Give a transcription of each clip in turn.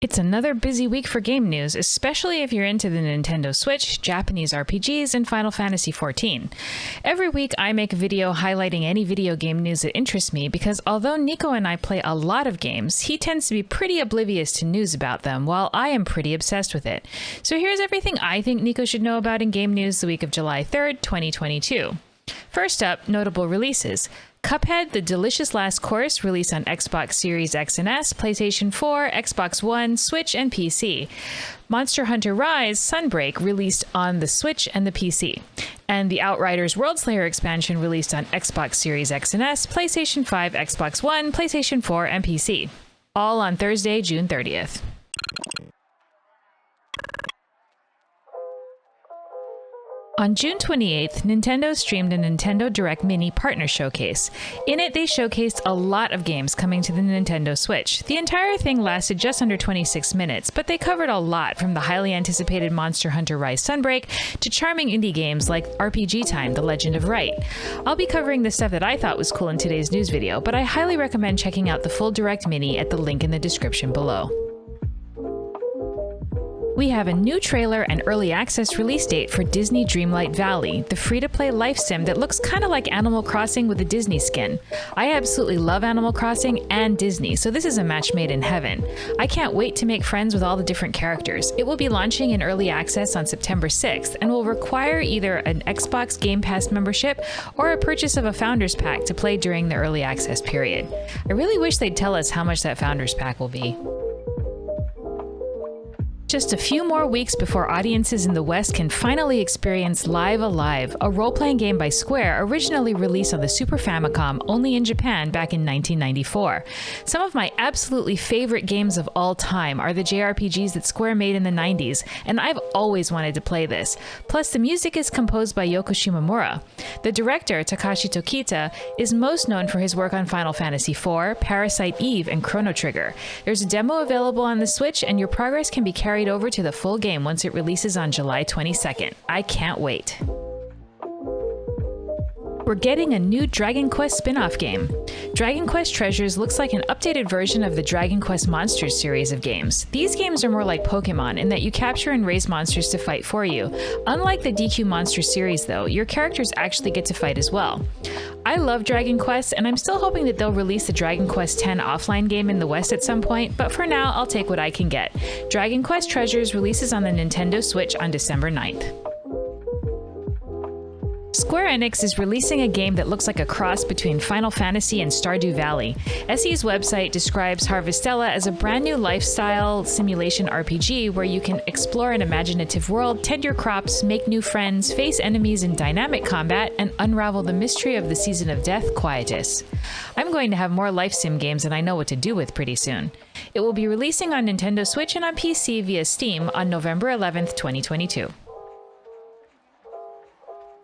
It's another busy week for game news, especially if you're into the Nintendo Switch, Japanese RPGs, and Final Fantasy XIV. Every week I make a video highlighting any video game news that interests me because although Nico and I play a lot of games, he tends to be pretty oblivious to news about them, while I am pretty obsessed with it. So here's everything I think Nico should know about in game news the week of July 3rd, 2022. First up, notable releases. Cuphead, The Delicious Last Course, released on Xbox Series X and S, PlayStation 4, Xbox One, Switch, and PC. Monster Hunter Rise, Sunbreak, released on the Switch and the PC. And the Outriders World Slayer expansion released on Xbox Series X and S, PlayStation 5, Xbox One, PlayStation 4, and PC. All on Thursday, June 30th. On June 28th, Nintendo streamed a Nintendo Direct Mini Partner Showcase. In it, they showcased a lot of games coming to the Nintendo Switch. The entire thing lasted just under 26 minutes, but they covered a lot from the highly anticipated Monster Hunter Rise Sunbreak to charming indie games like RPG Time: The Legend of Wright. I'll be covering the stuff that I thought was cool in today's news video, but I highly recommend checking out the full Direct Mini at the link in the description below. We have a new trailer and early access release date for Disney Dreamlight Valley, the free-to-play life sim that looks kind of like Animal Crossing with a Disney skin. I absolutely love Animal Crossing and Disney, so this is a match made in heaven. I can't wait to make friends with all the different characters. It will be launching in early access on September 6th and will require either an Xbox Game Pass membership or a purchase of a Founders Pack to play during the early access period. I really wish they'd tell us how much that Founders Pack will be. Just a few more weeks before audiences in the West can finally experience Live Alive, a role-playing game by Square originally released on the Super Famicom only in Japan back in 1994. Some of my absolutely favorite games of all time are the JRPGs that Square made in the 90s, and I've always wanted to play this. Plus, the music is composed by Yoko Shimomura. The director, Takashi Tokita, is most known for his work on Final Fantasy IV, Parasite Eve, and Chrono Trigger. There's a demo available on the Switch, and your progress can be carried over to the full game once it releases on July 22nd. I can't wait. We're getting a new Dragon Quest spin-off game. Dragon Quest Treasures looks like an updated version of the Dragon Quest Monsters series of games. These games are more like Pokemon in that you capture and raise monsters to fight for you. Unlike the DQ Monsters series though, your characters actually get to fight as well. I love Dragon Quest, and I'm still hoping that they'll release the Dragon Quest X offline game in the West at some point, but for now, I'll take what I can get. Dragon Quest Treasures releases on the Nintendo Switch on December 9th. Square Enix is releasing a game that looks like a cross between Final Fantasy and Stardew Valley. SE's website describes Harvestella as a brand new lifestyle simulation RPG where you can explore an imaginative world, tend your crops, make new friends, face enemies in dynamic combat, and unravel the mystery of the Season of Death, Quietus. I'm going to have more life sim games than I know what to do with pretty soon. It will be releasing on Nintendo Switch and on PC via Steam on November 11th, 2022.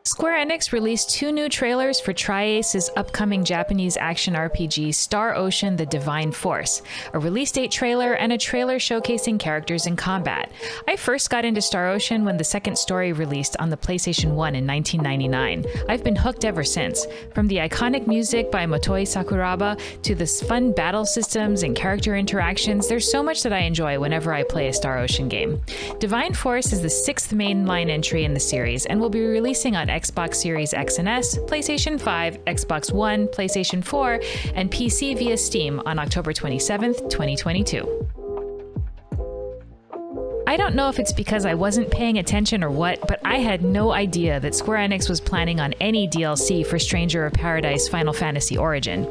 Square Enix released 2 new trailers for Tri-Ace's upcoming Japanese action RPG Star Ocean: The Divine Force, a release date trailer and a trailer showcasing characters in combat. I first got into Star Ocean when the second story released on the PlayStation 1 in 1999. I've been hooked ever since. From the iconic music by Motoi Sakuraba to the fun battle systems and character interactions, there's so much that I enjoy whenever I play a Star Ocean game. Divine Force is the 6th mainline entry in the series and will be releasing on Xbox Series X and S, PlayStation 5, Xbox One, PlayStation 4, and PC via Steam on October 27th, 2022. I don't know if it's because I wasn't paying attention or what, but I had no idea that Square Enix was planning on any DLC for Stranger of Paradise Final Fantasy Origin.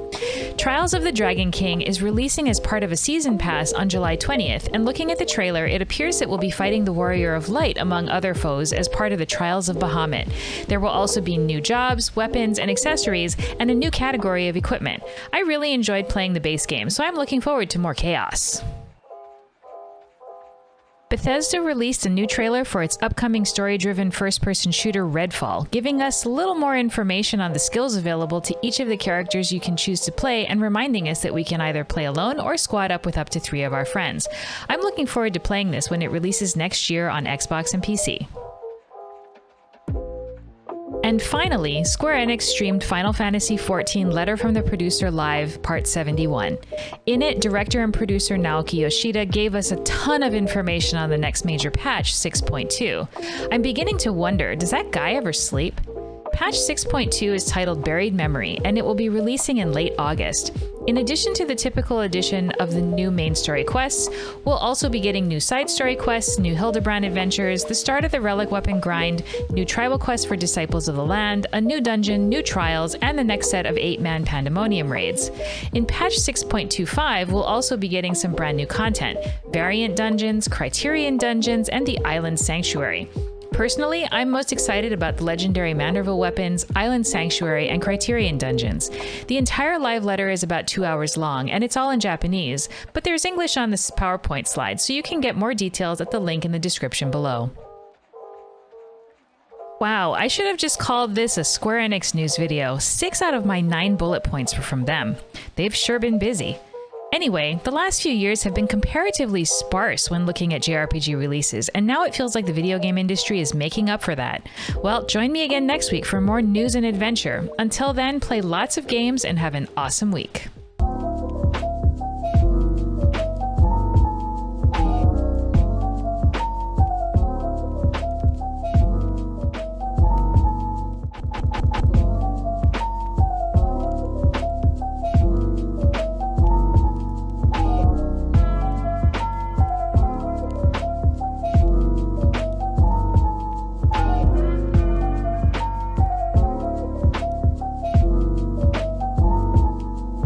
Trials of the Dragon King is releasing as part of a season pass on July 20th, and looking at the trailer, it appears it will be fighting the Warrior of Light among other foes as part of the Trials of Bahamut. There will also be new jobs, weapons, and accessories, and a new category of equipment. I really enjoyed playing the base game, so I'm looking forward to more chaos. Bethesda released a new trailer for its upcoming story-driven first-person shooter Redfall, giving us a little more information on the skills available to each of the characters you can choose to play and reminding us that we can either play alone or squad up with up to 3 of our friends. I'm looking forward to playing this when it releases next year on Xbox and PC. And finally, Square Enix streamed Final Fantasy XIV Letter from the Producer Live Part 71. In it, director and producer Naoki Yoshida gave us a ton of information on the next major patch, 6.2. I'm beginning to wonder, does that guy ever sleep? Patch 6.2 is titled Buried Memory, and it will be releasing in late August. In addition to the typical addition of the new main story quests, we'll also be getting new side story quests, new Hildebrand adventures, the start of the Relic Weapon grind, new tribal quests for Disciples of the Land, a new dungeon, new trials, and the next set of 8-man Pandemonium raids. In patch 6.25, we'll also be getting some brand new content, variant dungeons, Criterion dungeons, and the Island Sanctuary. Personally, I'm most excited about the legendary Manderville weapons, Island Sanctuary, and Criterion dungeons. The entire live letter is about 2 hours long, and it's all in Japanese, but there's English on this PowerPoint slide, so you can get more details at the link in the description below. Wow, I should have just called this a Square Enix news video. 6 out of my 9 bullet points were from them. They've sure been busy. Anyway, the last few years have been comparatively sparse when looking at JRPG releases, and now it feels like the video game industry is making up for that. Well, join me again next week for more news and adventure. Until then, play lots of games and have an awesome week.